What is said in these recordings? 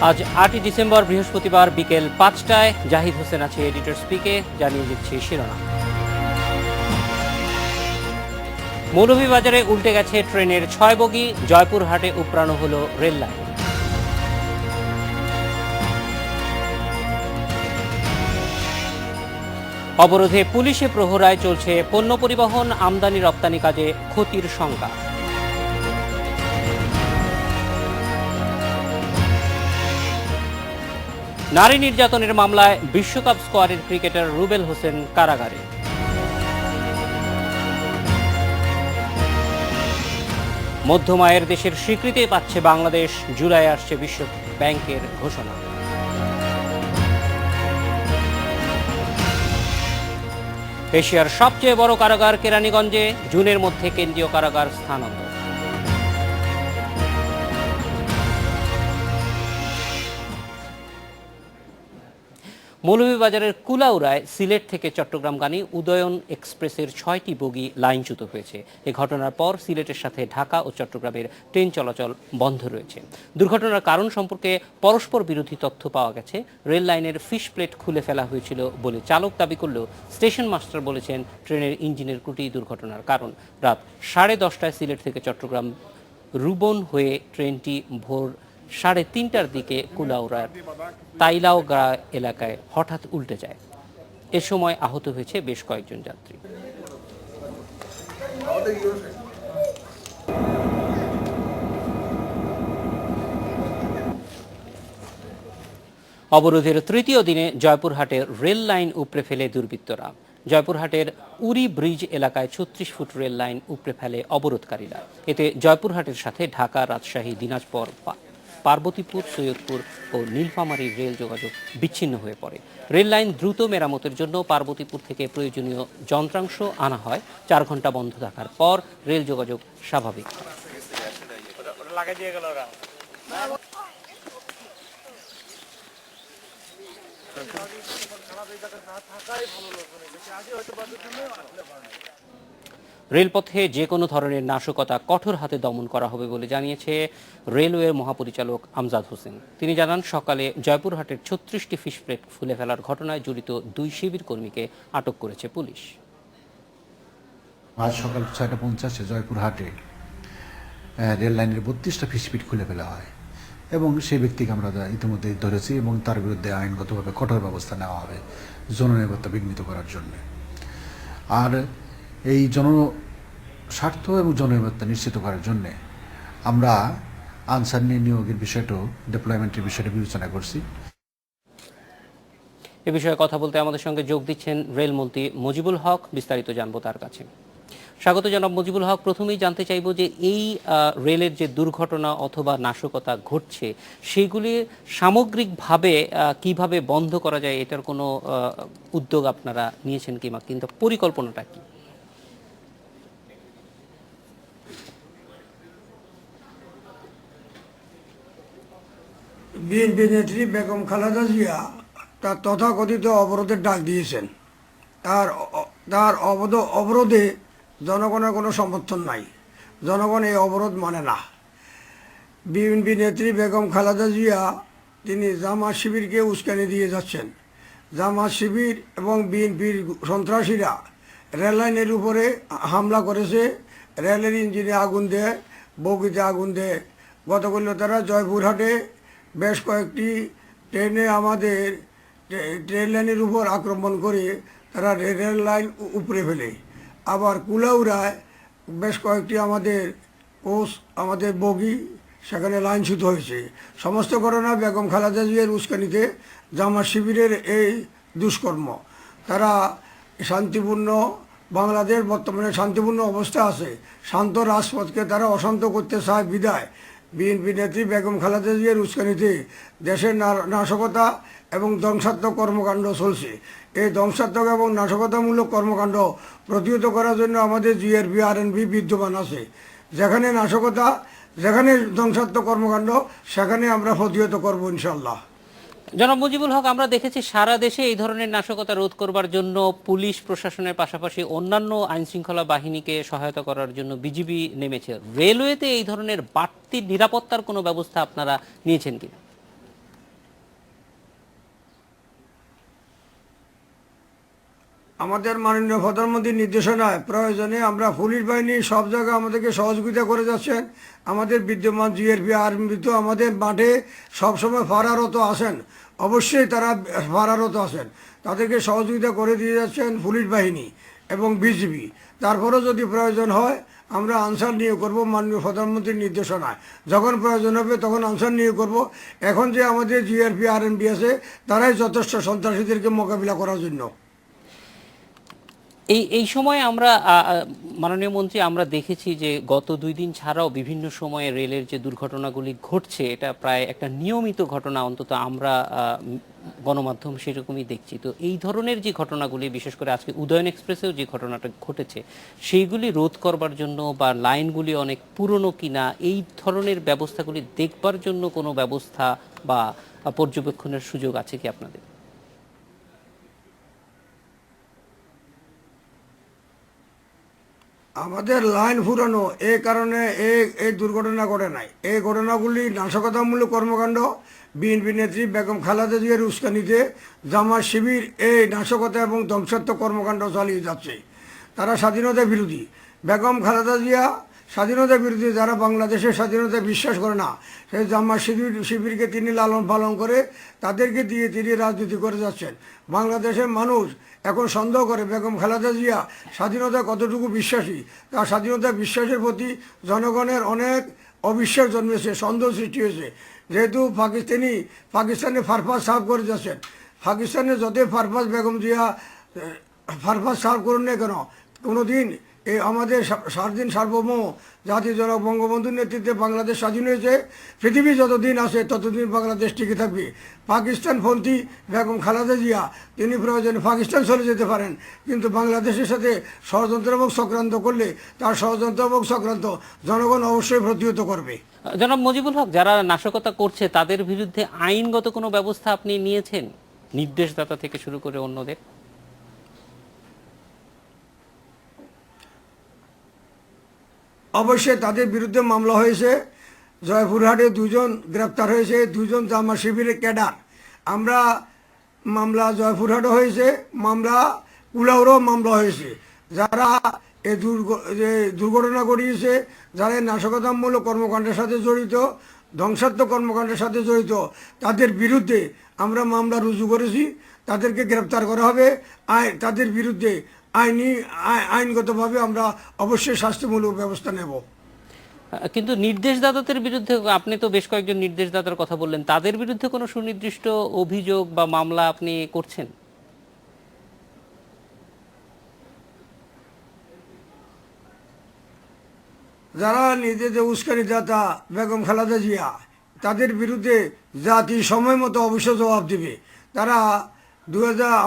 আজ ৮ই ডিসেম্বর বৃহস্পতিবার বিকেল ৫টায় জাহিদ হোসেন আছে এডিটর স্পিকে। জানিয়ে দিচ্ছি শিরোনাম। মৌলভীবাজারে উল্টে গেছে ট্রেনের ৬ বগি, জয়পুরহাটে উপড়ানো হলো রেল লাইন। অবরোধে পুলিশে প্রহরায় চলছে পণ্য পরিবহন, আমদানি রপ্তানি কাজে ক্ষতির শঙ্কা। নারী নির্যাতনের মামলায় বিশ্বকাপ স্কোয়াডের ক্রিকেটার রুবেল হোসেন কারাগারে। মধ্যম আয়ের দেশের স্বীকৃতি পাচ্ছে বাংলাদেশ, জুলাই আসছে বিশ্ব ব্যাংকের ঘোষণা। এশিয়ার সবচেয়ে বড় কারাগার কেরানীগঞ্জে, জুনের মধ্যে কেন্দ্রীয় কারাগার স্থানান্তর। মৌলভীবাজারের কুলাউড়ায় সিলেট থেকে চট্টগ্রামগামী উদয়ন এক্সপ্রেসের ৬টি বগি লাইনচ্যুত হয়েছে। এ ঘটনার পর সিলেটের সাথে ঢাকা ও চট্টগ্রামের ট্রেন চলাচল বন্ধ রয়েছে। দুর্ঘটনার কারণ সম্পর্কে পরস্পর বিরোধী তথ্য পাওয়া গেছে। রেল লাইনের ফিশ প্লেট খুলে ফেলা হয়েছিল বলে চালক দাবি করলেও স্টেশন মাস্টার বলেছেন ট্রেনের ইঞ্জিনের ত্রুটি দুর্ঘটনার কারণ। রাত 10:30টায় সিলেট থেকে চট্টগ্রাম রুবন হয়ে ট্রেনটি ভোর 3:30টার দিকে কুলাউড়ার তাইলাওগড়া এলাকায় হঠাৎ উল্টে যায়। এ সময় আহত হয়েছে বেশ কয়েকজন যাত্রী। অবরোধের তৃতীয় দিনে জয়পুরহাটের রেল লাইন উপড়ে ফেলে দুর্বৃত্তরা। জয়পুরহাটের উরি ব্রিজ এলাকায় ৩৬ ফুট রেল লাইন উপড়ে ফেলে অবরোধকারীরা। এতে জয়পুরহাটের সাথে ঢাকা, রাজশাহী, দিনাজপুর, পার্বতীপুর, সৈয়দপুর ও নীলফামারীর রেল যোগাযোগ বিচ্ছিন্ন হয়ে পড়ে। রেল লাইন দ্রুত মেরামতের জন্য পার্বতীপুর থেকে প্রয়োজনীয় যন্ত্রাংশ আনা হয়। ৪ ঘন্টা বন্ধ থাকার পর রেল যোগাযোগ স্বাভাবিক হয়। রেলপথে যে কোনো ধরনের নাশকতা কঠোর হাতে দমন করা হবে বলে জানিয়েছে রেলওয়ে মহাপরিচালক আমজাদ হোসেন। তিনি জানান, সকালে জয়পুরহাটের ৩৬টি ফিশ প্লেট খুলে ফেলার ঘটনায় জড়িত ২ শিবির কর্মীকে আটক করেছে পুলিশ। আজ সকাল ৬:৫০ জয়পুরহাটে রেল লাইনের ৩২টা ফিশ প্লেট খুলে ফেলা হয় এবং সেই ব্যক্তিকে আমরা ইতিমধ্যে ধরেছি এবং তার বিরুদ্ধে আইনগতভাবে কঠোর ব্যবস্থা নেওয়া হবে জননিরাপত্তা বিঘ্নিত করার জন্য। আর এই জনস্বার্থ এবং জননিরাপত্তা নিশ্চিত করার জন্যে আমরা আনসার নিয়োগের বিষয়টাও, ডেপ্লয়মেন্টের বিষয়টা বিবেচনা করছি। এ বিষয়ে কথা বলতে আমাদের সঙ্গে যোগ দিচ্ছেন রেলমন্ত্রী মুজিবুল হক। বিস্তারিত জানবো তার কাছে। স্বাগত জনাব মুজিবুল হক। প্রথমেই জানতে চাইব যে এই রেলের যে দুর্ঘটনা অথবা নাশকতা ঘটছে সেগুলি সামগ্রিকভাবে কিভাবে বন্ধ করা যায়, এটার কোনো উদ্যোগ আপনারা নিয়েছেন কিংবা কিন্তু পরিকল্পনাটা কি? বিএনপি নেত্রী বেগম খালেদা জিয়া তার তথাকথিত অবরোধের ডাক দিয়েছেন। তার অবরোধে জনগণের কোনো সমর্থন নাই, জনগণ এই অবরোধ মানে না। বিএনপি নেত্রী বেগম খালেদা জিয়া তিনি জামাত শিবিরকে উস্কানি দিয়ে যাচ্ছেন। জামাত শিবির এবং বিএনপির সন্ত্রাসীরা রেল লাইনের উপরে হামলা করেছে, রেলের ইঞ্জিনে আগুন দেয়, বগিতে আগুন দেয়। গতকাল তারা জয়পুরহাটে বেশ কয়েকটি ট্রেনে আমাদের ট্রেন লাইনের উপর আক্রমণ করে তারা রেল লাইন উপড়ে ফেলে। আবার কুলাউড়ায় বেশ কয়েকটি আমাদের কোচ, আমাদের বগি সেখানে লাইনচ্যুত হয়েছে। সমস্ত ঘটনা বেগম খালেদা জিয়ার উস্কানিতে জামাত শিবিরের এই দুষ্কর্ম। তারা শান্তিপূর্ণ বাংলাদেশ বর্তমানে শান্তিপূর্ণ অবস্থা আছে, শান্ত রাজপথকে তারা অশান্ত করতে চায় বিদায় বিএনপি নেত্রী বেগম খালেদা জিয়ার উস্কানিতে দেশের নাশকতা এবং ধ্বংসাত্মক কর্মকাণ্ড চলছে। এই ধ্বংসাত্মক এবং নাশকতামূলক কর্মকাণ্ড প্রতিহত করার জন্য আমাদের জিআরপি, আরএনবি বিদ্যমান আছে। যেখানে নাশকতা, যেখানে ধ্বংসাত্মক কর্মকাণ্ড, সেখানে আমরা প্রতিহত করবো ইনশাল্লাহ। জনাব মুজিবুল হক, আমরা দেখেছি সারা দেশে এই ধরনের নাশকতা রোধ করবার জন্য পুলিশ প্রশাসনের পাশাপাশি অন্যান্য আইন শৃঙ্খলা বাহিনীকে সহায়তা করার জন্য বিজিবি নেমেছে। রেলওয়েতে এই ধরনের বাড়তি নিরাপত্তার কোনো ব্যবস্থা আপনারা নিয়েছেন কিনা? আমাদের মাননীয় প্রধানমন্ত্রীর নির্দেশনায় প্রয়োজনে আমরা পুলিশ বাহিনী সব জায়গায় আমাদেরকে সহযোগিতা করে যাচ্ছেন। আমাদের বিদ্যমান জিআরপি আর্মি তো আমাদের মাঠে সবসময় ফারারত আছেন, অবশ্যই তারা ফারারত আছেন, তাদেরকে সহযোগিতা করে দিয়ে যাচ্ছেন পুলিশ বাহিনী এবং বিজিবি। তারপরেও যদি প্রয়োজন হয় আমরা আনসার নিয়োগ করব মাননীয় প্রধানমন্ত্রীর নির্দেশনায়। যখন প্রয়োজন হবে তখন আনসার নিয়োগ করব। এখন যে আমাদের জিআরপি আরএনবি আছে তারাই যথেষ্ট সন্ত্রাসীদেরকে মোকাবিলা করার জন্য। এই সময় আমরা মাননীয় মন্ত্রী আমরা দেখেছি যে গত 2 দিন ছাড়াও বিভিন্ন সময়ে রেলের যে দুর্ঘটনাগুলি ঘটছে এটা প্রায় একটা নিয়মিত ঘটনা, অন্তত আমরা গণমাধ্যম সেরকমই দেখছি। তো এই ধরনের যে ঘটনাগুলি, বিশেষ করে আজকে উদয়ন এক্সপ্রেসেও যে ঘটনাটা ঘটেছে, সেইগুলি রোধ করবার জন্য বা লাইনগুলি অনেক পুরনো কিনা এই ধরনের ব্যবস্থাগুলি দেখবার জন্য কোনো ব্যবস্থা বা পর্যবেক্ষণের সুযোগ আছে কি আপনাদের? আমাদের লাইন ফুরানো এই কারণে এই দুর্ঘটনা ঘটে নাই। এই ঘটনাগুলি নাশকতামূলক কর্মকাণ্ড, বিএনপি নেত্রী বেগম খালেদা জিয়ার উস্কানিতে জামাত শিবির এই নাশকতা এবং ধ্বংসাত্মক কর্মকাণ্ড চালিয়ে যাচ্ছে। তারা স্বাধীনতা বিরোধী। বেগম খালেদা জিয়া স্বাধীনতা বিরোধী, যারা বাংলাদেশের স্বাধীনতায় বিশ্বাস করে না সেই জামাত শিবিরকে তিনি লালন পালন করে তাদেরকে দিয়ে তিনি রাজনীতি করে যাচ্ছেন। বাংলাদেশের মানুষ এখন সন্দেহ করে বেগম খালেদা জিয়া স্বাধীনতা কতটুকু বিশ্বাসী। তার স্বাধীনতা বিশ্বাসের প্রতি জনগণের অনেক অবিশ্বাস জন্মেছে, সন্দেহ সৃষ্টি হয়েছে। যেহেতু পাকিস্তানে ফারফাস সার্ভ করে যাচ্ছেন, পাকিস্তানে যতই ফারফাস বেগম জিয়া ফারফাস সার্ভ করুন না কেন, কোনোদিন এই আমাদের স্বাধীন সার্বভৌম জাতির জনক বঙ্গবন্ধুর নেতৃত্বে বাংলাদেশ স্বাধীন হয়েছে। পৃথিবী যতদিন আছে ততদিন বাংলাদেশ টিকে থাকবে। পাকিস্তানপন্থী বেগম খালেদা জিয়া তিনি প্রয়োজনে পাকিস্তান চলে যেতে পারেন, কিন্তু বাংলাদেশের সাথে ষড়যন্ত্রমূলক চক্রান্ত করলে তার ষড়যন্ত্রমূলক চক্রান্ত জনগণ অবশ্যই প্রতিহত করবে। জনাব মুজিবুল হক, যারা নাশকতা করছে তাদের বিরুদ্ধে আইনগত কোনো ব্যবস্থা আপনি নিয়েছেন, নির্দেশদাতা থেকে শুরু করে অন্যদের? অবশ্যই তাদের বিরুদ্ধে মামলা হয়েছে। জয়পুরহাটে 2 জন গ্রেপ্তার হয়েছে, 2 জন জামাত শিবিরের ক্যাডার। আমরা মামলা জয়পুরহাটে হয়েছে, মামলা কুলাউড়েও মামলা হয়েছে। যারা এই দুর্ঘটনা ঘটিয়েছে, যারা নাশকতামূলক কর্মকাণ্ডের সাথে জড়িত, ধ্বংসাত্মক কর্মকাণ্ডের সাথে জড়িত, তাদের বিরুদ্ধে আমরা মামলা রুজু করেছি। তাদেরকে গ্রেপ্তার করা হবে। তাদের বিরুদ্ধে আইনগতভাবে আমরা অবশ্যই শাস্তিমূলক ব্যবস্থা নেব। কিন্তু নির্দেশদাতাদের বিরুদ্ধে, আপনি তো বেশ কয়েকজন নির্দেশদাতার কথা বললেন, তাদের বিরুদ্ধে কোনো সুনির্দিষ্ট অভিযোগ বা মামলা আপনি করছেন? যারা নিজেদের উস্কানিদাতা বেগম খালেদা জিয়া, তাদের বিরুদ্ধে জাতি সময় মতো অবশ্যই জবাব দিবে। তারা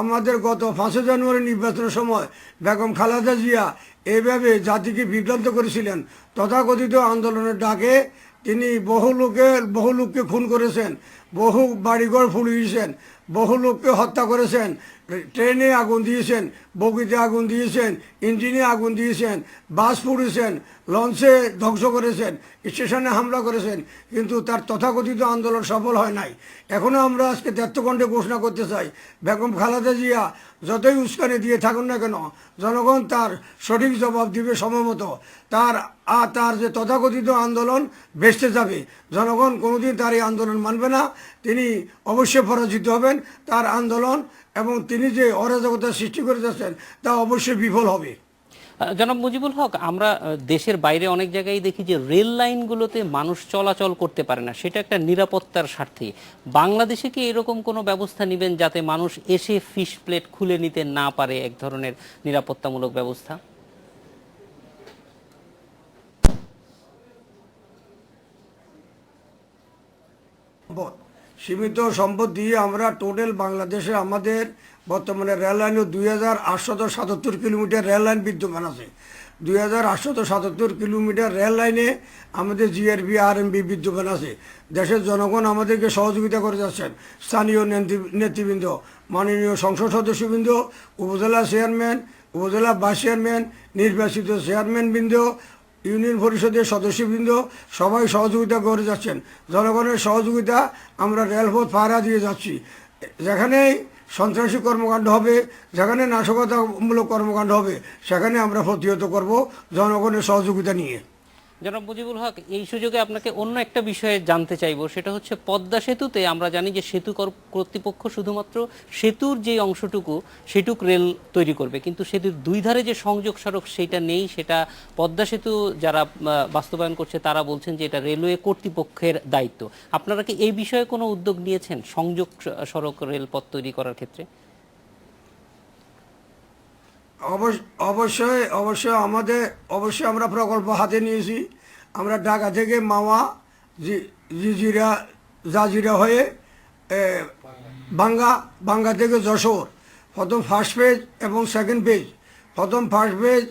আমাদের গত 5 জানুয়ারি নির্বাচনের সময় বেগম খালেদা জিয়া এইভাবে জাতিকে বিভ্রান্ত করেছিলেন। তথাকথিত আন্দোলনের ডাকে তিনি বহু লোককে খুন করেছেন, বহু বাড়িঘর পুড়িয়েছেন, বহু লোককে হত্যা করেছেন, ট্রেনে আগুন দিয়েছেন, বগিতে আগুন দিয়েছেন, ইঞ্জিনে আগুন দিয়েছেন, বাস পুড়িয়েছেন, লঞ্চে ধ্বংস করেছেন, স্টেশনে হামলা করেছেন। কিন্তু তার তথাকথিত আন্দোলন সফল হয় নাই। এখনও আমরা আজকে তেত্রকণ্ঠে ঘোষণা করতে চাই, বেগম খালেদা জিয়া যতই উস্কানি দিয়ে থাকুন না কেন, জনগণ তার সঠিক জবাব দিবে সময়মতো। তার যে তথাকথিত আন্দোলন ভেস্তে যাবে। জনগণ কোনোদিন তার এই আন্দোলন মানবে না। তিনি অবশ্যই পরাজিত হবেন। তার আন্দোলন এবং তিনি যে অরাজকতা সৃষ্টি করে যাচ্ছেন তা অবশ্যই বিফল হবে। জনাব মুজিবুল হক, আমরা দেশের বাইরে অনেক জায়গায় দেখি যে রেল লাইনগুলোতে মানুষ চলাচল করতে পারে না, সেটা একটা নিরাপত্তার স্বার্থে। বাংলাদেশে কি এরকম কোনো ব্যবস্থা নেবেন যাতে মানুষ এসে ফিশ প্লেট খুলে নিতে না পারে, এক ধরনের নিরাপত্তামূলক ব্যবস্থা? সীমিত সম্পদ দিয়ে আমরা টোটাল বাংলাদেশে আমাদের বর্তমানে রেল লাইনে 2877 কিলোমিটার রেল লাইন বিদ্যমান আছে। 2877 কিলোমিটার রেল লাইনে আমাদের জিআরপি আরএমবি বিদ্যমান আছে। দেশের জনগণ আমাদেরকে সহযোগিতা করে যাচ্ছেন। স্থানীয় নেতৃবৃন্দ, মাননীয় সংসদ সদস্যবৃন্দ, উপজেলা চেয়ারম্যান, উপজেলা ভাইস চেয়ারম্যান, নির্বাচিত চেয়ারম্যানবৃন্দ, ইউনিয়ন পরিষদের সদস্যবৃন্দ সবাই সহযোগিতা করে যাচ্ছেন। জনগণের সহযোগিতা আমরা রেলপথ পাহারা দিয়ে যাচ্ছি। যেখানেই সন্ত্রাসী কর্মকাণ্ড হবে, যেখানে নাশকতামূলক কর্মকাণ্ড হবে, সেখানে আমরা প্রতিহত করব জনগণের সহযোগিতা নিয়ে। জনাব মুজিবুল হক, এই সুযোগে আপনাকে অন্য একটা বিষয়ে জানতে চাইবো, সেটা হচ্ছে পদ্মা সেতুতে আমরা জানি যে সেতু কর্তৃপক্ষ শুধুমাত্র সেতুর যে অংশটুকু সেটুক রেল তৈরি করবে, কিন্তু সেতুর দুই ধারে যে সংযোগ সড়ক সেটা নেই। সেটা পদ্মা সেতু যারা বাস্তবায়ন করছে তারা বলছেন যে এটা রেলওয়ে কর্তৃপক্ষের দায়িত্ব। আপনারা কি এই বিষয়ে কোনো উদ্যোগ নিয়েছেন সংযোগ সড়ক রেলপথ তৈরি করার ক্ষেত্রে? অবশ্যই আমরা প্রকল্প হাতে নিয়েছি। আমরা ঢাকা থেকে মাওয়া, জাজিরা হয়ে বাঙ্গা থেকে যশোর, প্রথম ফার্স্ট পেজ এবং সেকেন্ড পেজ। প্রথম ফার্স্ট পেজ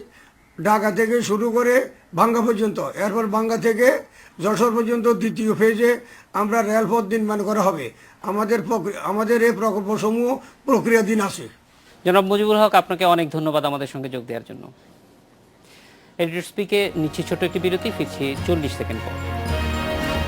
ঢাকা থেকে শুরু করে ভাঙ্গা পর্যন্ত, এরপর ভাঙ্গা থেকে যশোর পর্যন্ত দ্বিতীয় ফেজে আমরা রেলপথ নির্মাণ করা হবে। আমাদের এই প্রকল্পসমূহ প্রক্রিয়াধীন আছে। জনাব মুজিবুল হক, আপনাকে অনেক ধন্যবাদ আমাদের সঙ্গে যোগ দেওয়ার জন্য। এডিটর স্পিকে নিচ্ছি ছোট একটি বিরতি, ফিরছি 40 সেকেন্ড পর।